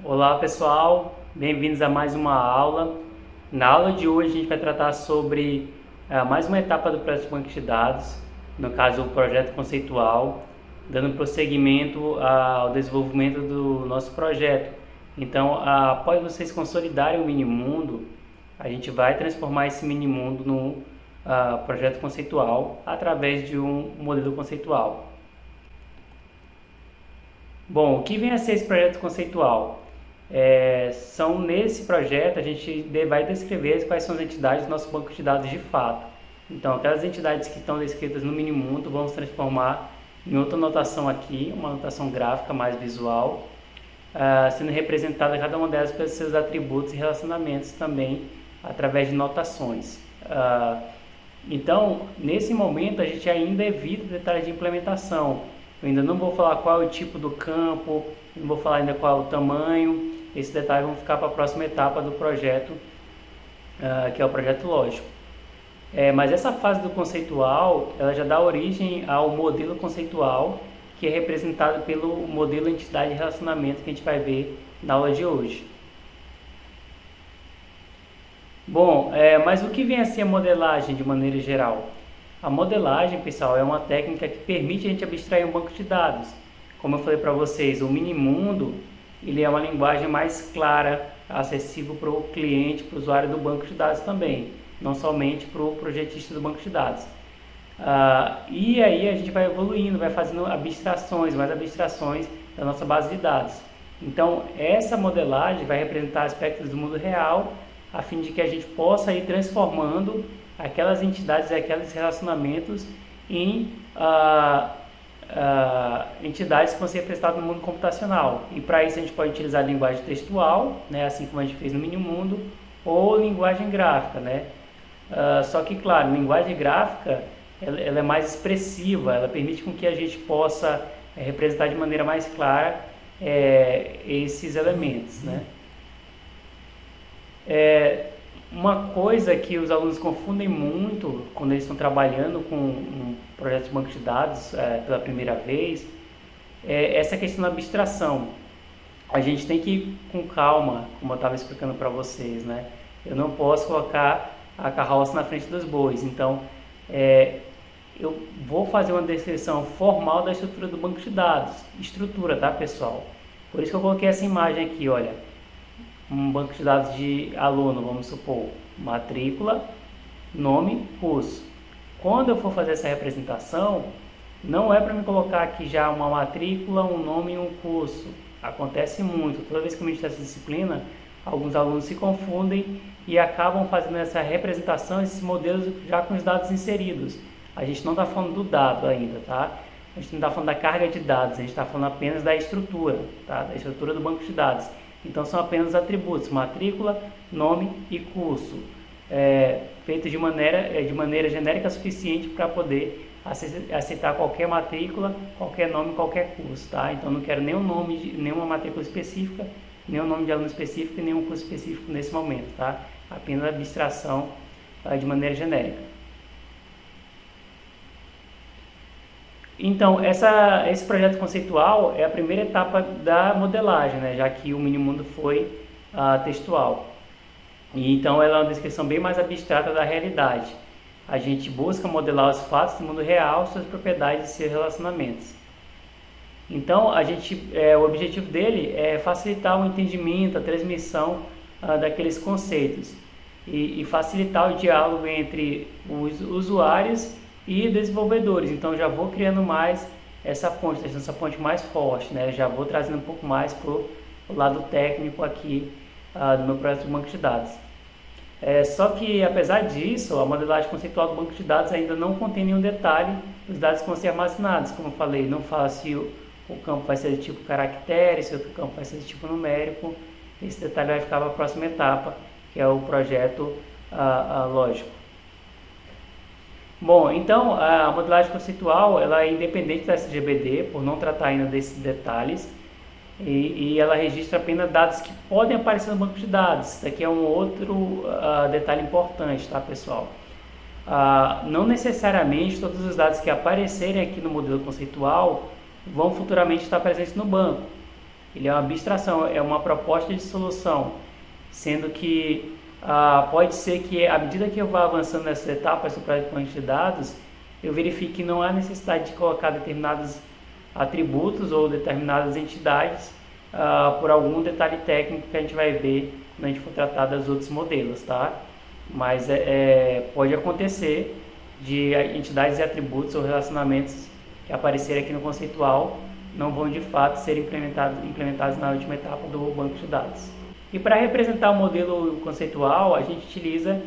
Olá pessoal, bem-vindos a mais uma aula. Na aula de hoje a gente vai tratar sobre mais uma etapa do projeto de banco de dados, no caso o projeto conceitual, dando prosseguimento ao desenvolvimento do nosso projeto. Então, após vocês consolidarem o mini-mundo, a gente vai transformar esse mini-mundo num projeto conceitual através de um modelo conceitual. Bom, o que vem a ser esse projeto conceitual? São nesse projeto a gente vai descrever quais são as entidades do nosso banco de dados de fato. Então, aquelas entidades que estão descritas no mini-mundo vão se transformar em outra notação aqui, uma notação gráfica mais visual, sendo representada cada uma delas pelos seus atributos e relacionamentos também através de notações. Então, nesse momento a gente ainda evita detalhes de implementação. Eu ainda não vou falar qual é o tipo do campo, não vou falar ainda qual é o tamanho. Esses detalhes vão ficar para a próxima etapa do projeto, que é o projeto lógico. Mas essa fase do conceitual, ela já dá origem ao modelo conceitual, que é representado pelo modelo entidade e relacionamento que a gente vai ver na aula de hoje. Bom, mas o que vem a ser a modelagem de maneira geral? A modelagem, pessoal, é uma técnica que permite a gente abstrair um banco de dados. Como eu falei para vocês, o mini-mundo ele é uma linguagem mais clara, acessível para o cliente, para o usuário do banco de dados também, não somente para o projetista do banco de dados. E aí a gente vai evoluindo, vai fazendo abstrações, mais abstrações da nossa base de dados. Então, essa modelagem vai representar aspectos do mundo real, a fim de que a gente possa ir transformando aquelas entidades e aqueles relacionamentos em entidades que vão ser representadas no mundo computacional. E para isso a gente pode utilizar linguagem textual, né, assim como a gente fez no mini-mundo, ou linguagem gráfica, né? Só que, claro, linguagem gráfica ela é mais expressiva, ela permite com que a gente possa representar de maneira mais clara esses elementos, né? Uma coisa que os alunos confundem muito quando eles estão trabalhando com um projeto de banco de dados pela primeira vez é essa questão da abstração. A gente tem que ir com calma, como eu estava explicando para vocês, né? Eu não posso colocar a carroça na frente dos bois. Então, eu vou fazer uma descrição formal da estrutura do banco de dados. Estrutura, tá, pessoal? Por isso que eu coloquei essa imagem aqui, olha. Um banco de dados de aluno, vamos supor, matrícula, nome, curso. Quando eu for fazer essa representação, não é para me colocar aqui já uma matrícula, um nome e um curso. Acontece muito. Toda vez que eu ministro essa disciplina, alguns alunos se confundem e acabam fazendo essa representação, esses modelos já com os dados inseridos. A gente não está falando do dado ainda, tá? A gente não está falando da carga de dados, a gente está falando apenas da estrutura, tá? Da estrutura do banco de dados. Então são apenas atributos, matrícula, nome e curso, feitos de maneira genérica suficiente para poder aceitar qualquer matrícula, qualquer nome, qualquer curso, tá? Então não quero nenhum nome, nenhuma matrícula específica, nenhum nome de aluno específico e nenhum curso específico nesse momento, tá? Apenas abstração de maneira genérica. Então, esse projeto conceitual é a primeira etapa da modelagem, né, já que o mini-mundo foi textual. E, então, ela é uma descrição bem mais abstrata da realidade. A gente busca modelar os fatos do mundo real, suas propriedades e seus relacionamentos. Então, o objetivo dele é facilitar o entendimento, a transmissão daqueles conceitos e facilitar o diálogo entre os usuários e desenvolvedores. Então já vou criando mais essa ponte, deixando essa ponte mais forte, né? Já vou trazendo um pouco mais para o lado técnico aqui do meu projeto de banco de dados. Só que apesar disso, a modelagem conceitual do banco de dados ainda não contém nenhum detalhe dos dados que vão ser armazenados. Como eu falei, não fala se o campo vai ser de tipo caractere, se outro campo vai ser de tipo numérico. Esse detalhe vai ficar para a próxima etapa, que é o projeto lógico. Bom, então a modelagem conceitual ela é independente da SGBD, por não tratar ainda desses detalhes, e ela registra apenas dados que podem aparecer no banco de dados. Isso daqui é um outro detalhe importante, tá, pessoal? Não necessariamente todos os dados que aparecerem aqui no modelo conceitual vão futuramente estar presentes no banco. Ele é uma abstração, é uma proposta de solução, sendo que pode ser que à medida que eu vá avançando nessas etapas do projeto de banco de dados, eu verifique que não há necessidade de colocar determinados atributos ou determinadas entidades por algum detalhe técnico que a gente vai ver quando a gente for tratar dos outros modelos, tá? Mas pode acontecer de entidades e atributos ou relacionamentos que aparecerem aqui no conceitual não vão de fato ser implementados na última etapa do banco de dados. E para representar o modelo conceitual, a gente utiliza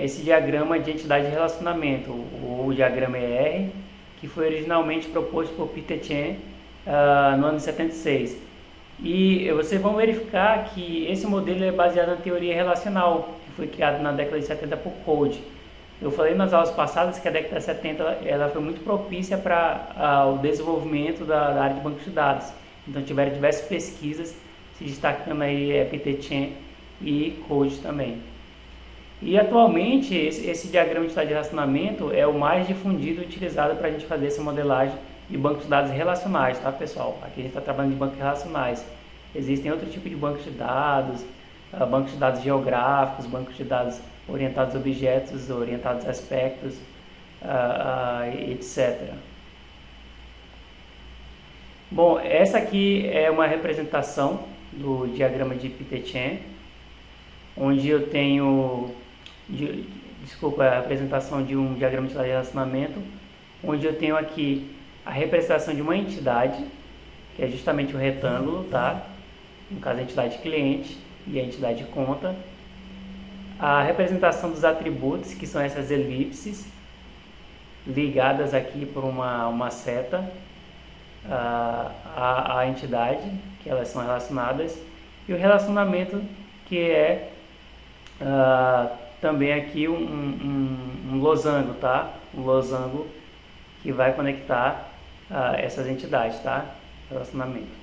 esse diagrama de entidade de relacionamento, o diagrama ER, que foi originalmente proposto por Peter Chen no ano de 76. E vocês vão verificar que esse modelo é baseado na teoria relacional, que foi criado na década de 70 por Cold. Eu falei nas aulas passadas que a década de 70 ela foi muito propícia para o desenvolvimento da área de banco de dados. Então tiveram diversas pesquisas se destacando aí Peter Chen e Cold também. E atualmente esse diagrama de entidade de relacionamento é o mais difundido e utilizado para a gente fazer essa modelagem de bancos de dados relacionais, tá pessoal? Aqui a gente está trabalhando de bancos relacionais. Existem outro tipo de bancos de dados geográficos, bancos de dados orientados a objetos, orientados a aspectos, etc. Bom, essa aqui é uma representação do diagrama de Peter Chen, onde eu tenho, a apresentação de um diagrama de relacionamento, onde eu tenho aqui a representação de uma entidade, que é justamente o retângulo, tá? No caso a entidade cliente e a entidade conta. A representação dos atributos, que são essas elipses, ligadas aqui por uma seta à entidade, que elas são relacionadas, e o relacionamento, que é também aqui um losango, tá? Um losango que vai conectar essas entidades, tá? Relacionamento.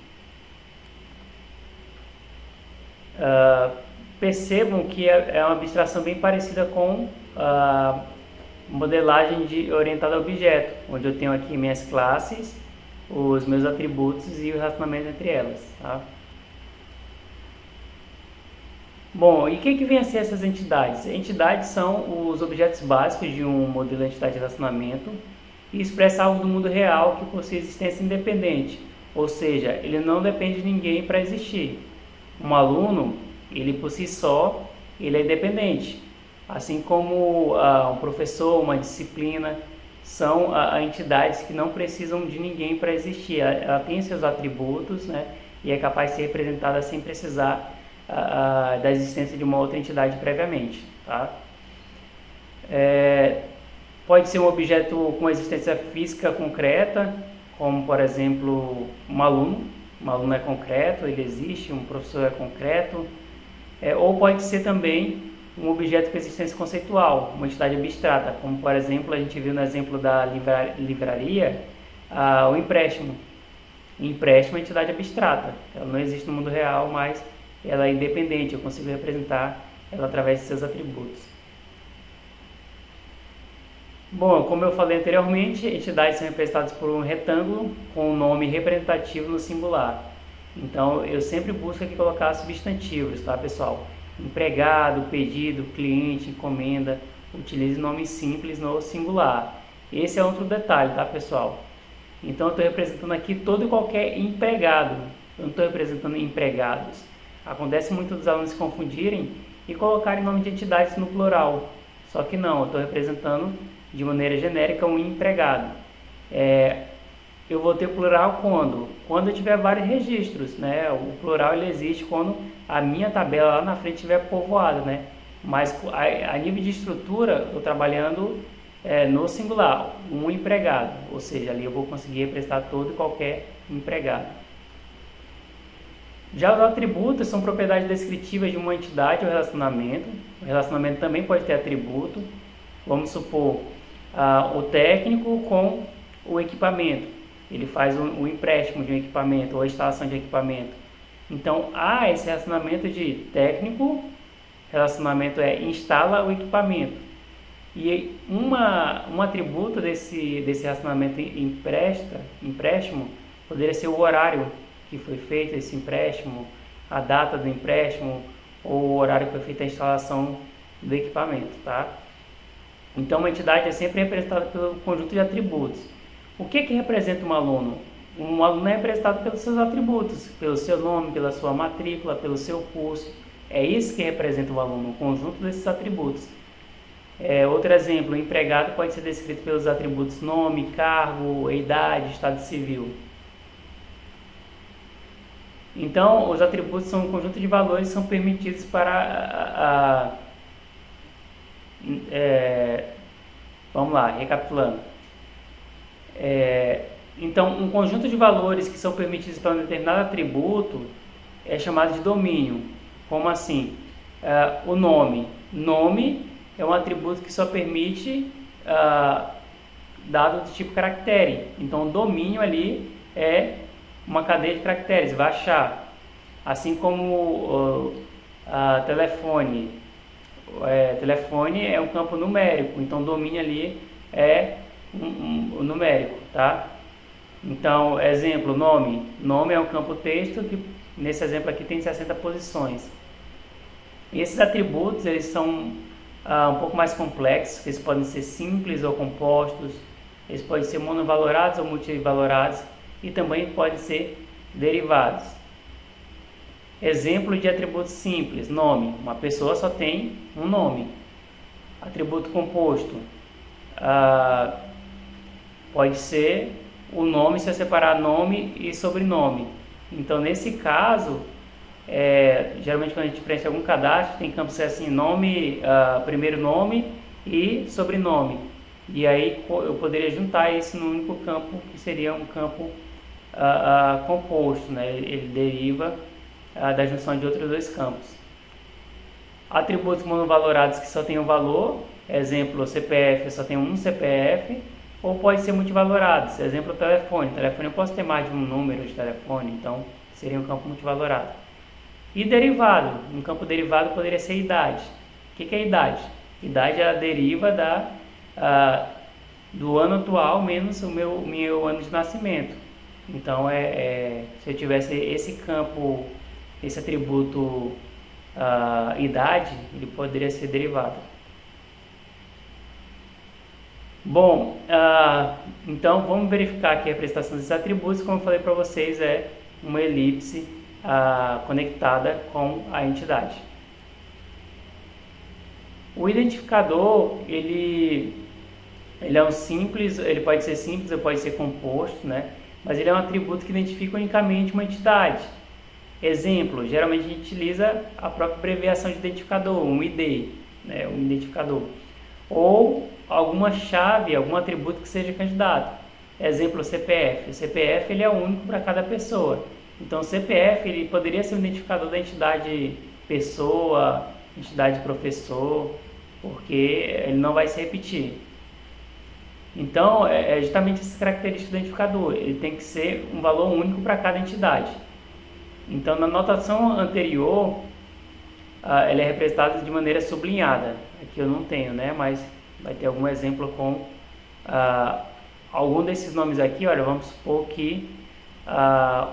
Percebam que é uma abstração bem parecida com a modelagem orientada a objeto, onde eu tenho aqui minhas classes, os meus atributos e o relacionamento entre elas, tá? Bom, e o que vem a ser essas entidades? Entidades são os objetos básicos de um modelo de entidade de relacionamento e expressa algo do mundo real que possui existência independente, ou seja, ele não depende de ninguém para existir. Um aluno, ele por si só, ele é independente, assim como um professor, uma disciplina, são entidades que não precisam de ninguém para existir. Ela tem seus atributos, né, e é capaz de ser representada sem precisar da existência de uma outra entidade previamente, tá? Pode ser um objeto com existência física concreta, como por exemplo um aluno. Um aluno é concreto, ele existe, um professor é concreto, ou pode ser também um objeto com existência conceitual, uma entidade abstrata, como por exemplo a gente viu no exemplo da livraria, o empréstimo. O empréstimo é uma entidade abstrata, ela não existe no mundo real, mas ela é independente, eu consigo representar ela através de seus atributos. Bom, como eu falei anteriormente, entidades são representadas por um retângulo com um nome representativo no singular. Então, eu sempre busco aqui colocar substantivos, tá, pessoal? Empregado, pedido, cliente, encomenda, utilize nomes simples no singular. Esse é outro detalhe, tá, pessoal? Então, eu estou representando aqui todo e qualquer empregado, eu não estou representando empregados. Acontece muito dos alunos se confundirem e colocarem nome de entidades no plural. Só que não, eu estou representando de maneira genérica um empregado. Eu vou ter plural quando? Quando eu tiver vários registros, né? O plural ele existe quando a minha tabela lá na frente estiver povoada, né? Mas a nível de estrutura, eu estou trabalhando no singular, um empregado. Ou seja, ali eu vou conseguir representar todo e qualquer empregado. Já os atributos são propriedades descritivas de uma entidade ou relacionamento. O relacionamento também pode ter atributo. Vamos supor o técnico com o equipamento. Ele faz um empréstimo de um equipamento ou a instalação de equipamento. Então, há esse relacionamento de técnico, relacionamento instala o equipamento. E um atributo desse relacionamento empréstimo poderia ser o horário. que foi feito esse empréstimo, a data do empréstimo ou o horário que foi feita a instalação do equipamento, tá? Então, uma entidade é sempre representada pelo conjunto de atributos. O que representa um aluno? Um aluno é representado pelos seus atributos, pelo seu nome, pela sua matrícula, pelo seu curso. É isso que representa o aluno, um conjunto desses atributos. Outro exemplo, o empregado pode ser descrito pelos atributos nome, cargo, idade, estado civil. Então, os atributos são um conjunto de valores que são permitidos para vamos lá, recapitulando. Então, um conjunto de valores que são permitidos para um determinado atributo é chamado de domínio. Como assim? O nome. Nome é um atributo que só permite dado do tipo caractere. Então, o domínio ali é uma cadeia de caracteres, vai achar. Assim como telefone. Telefone é um campo numérico, então domínio ali é um numérico, tá? Então, exemplo, nome. Nome é um campo texto que nesse exemplo aqui tem 60 posições. Esses atributos, eles são um pouco mais complexos, eles podem ser simples ou compostos, eles podem ser monovalorados ou multivalorados e também podem ser derivados. Exemplo de atributo simples, nome. Uma pessoa só tem um nome. Atributo composto. Pode ser o nome se eu separar nome e sobrenome. Então, nesse caso, geralmente quando a gente preenche algum cadastro, tem campos assim, nome, primeiro nome e sobrenome. E aí eu poderia juntar isso num único campo, que seria um campo composto, né? Ele deriva da junção de outros dois campos. Atributos monovalorados que só tem um valor, exemplo, CPF, só tem um CPF, ou pode ser multivalorados, exemplo, telefone. Telefone eu posso ter mais de um número de telefone, então seria um campo multivalorado. E derivado, um campo derivado poderia ser idade. O que é idade? Idade é a deriva do ano atual menos o meu ano de nascimento. Então, se eu tivesse esse campo, esse atributo idade, ele poderia ser derivado. Bom, então vamos verificar aqui a representação desses atributos. Como eu falei para vocês, é uma elipse conectada com a entidade. O identificador, ele é um simples, ele pode ser simples ou pode ser composto, né? Mas ele é um atributo que identifica unicamente uma entidade. Exemplo, geralmente a gente utiliza a própria abreviação de identificador, um ID, né? Um identificador. Ou alguma chave, algum atributo que seja candidato. Exemplo, CPF. O CPF ele é único para cada pessoa. Então, o CPF ele poderia ser um identificador da entidade pessoa, entidade professor, porque ele não vai se repetir. Então, é justamente essa característica do identificador. Ele tem que ser um valor único para cada entidade. Então, na notação anterior, ela é representada de maneira sublinhada. Aqui eu não tenho, né? Mas vai ter algum exemplo com algum desses nomes aqui. Olha, vamos supor que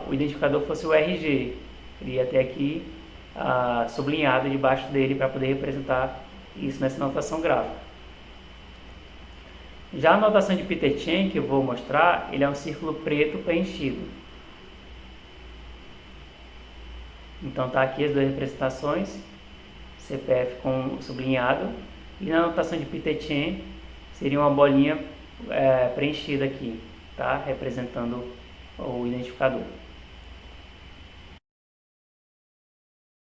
o identificador fosse o RG. Ele ia ter aqui sublinhado debaixo dele para poder representar isso nessa notação gráfica. Já a notação de Peter Chen, que eu vou mostrar, ele é um círculo preto preenchido. Então tá aqui as duas representações, CPF com sublinhado, e na notação de Peter Chen seria uma bolinha preenchida aqui, tá? Representando o identificador.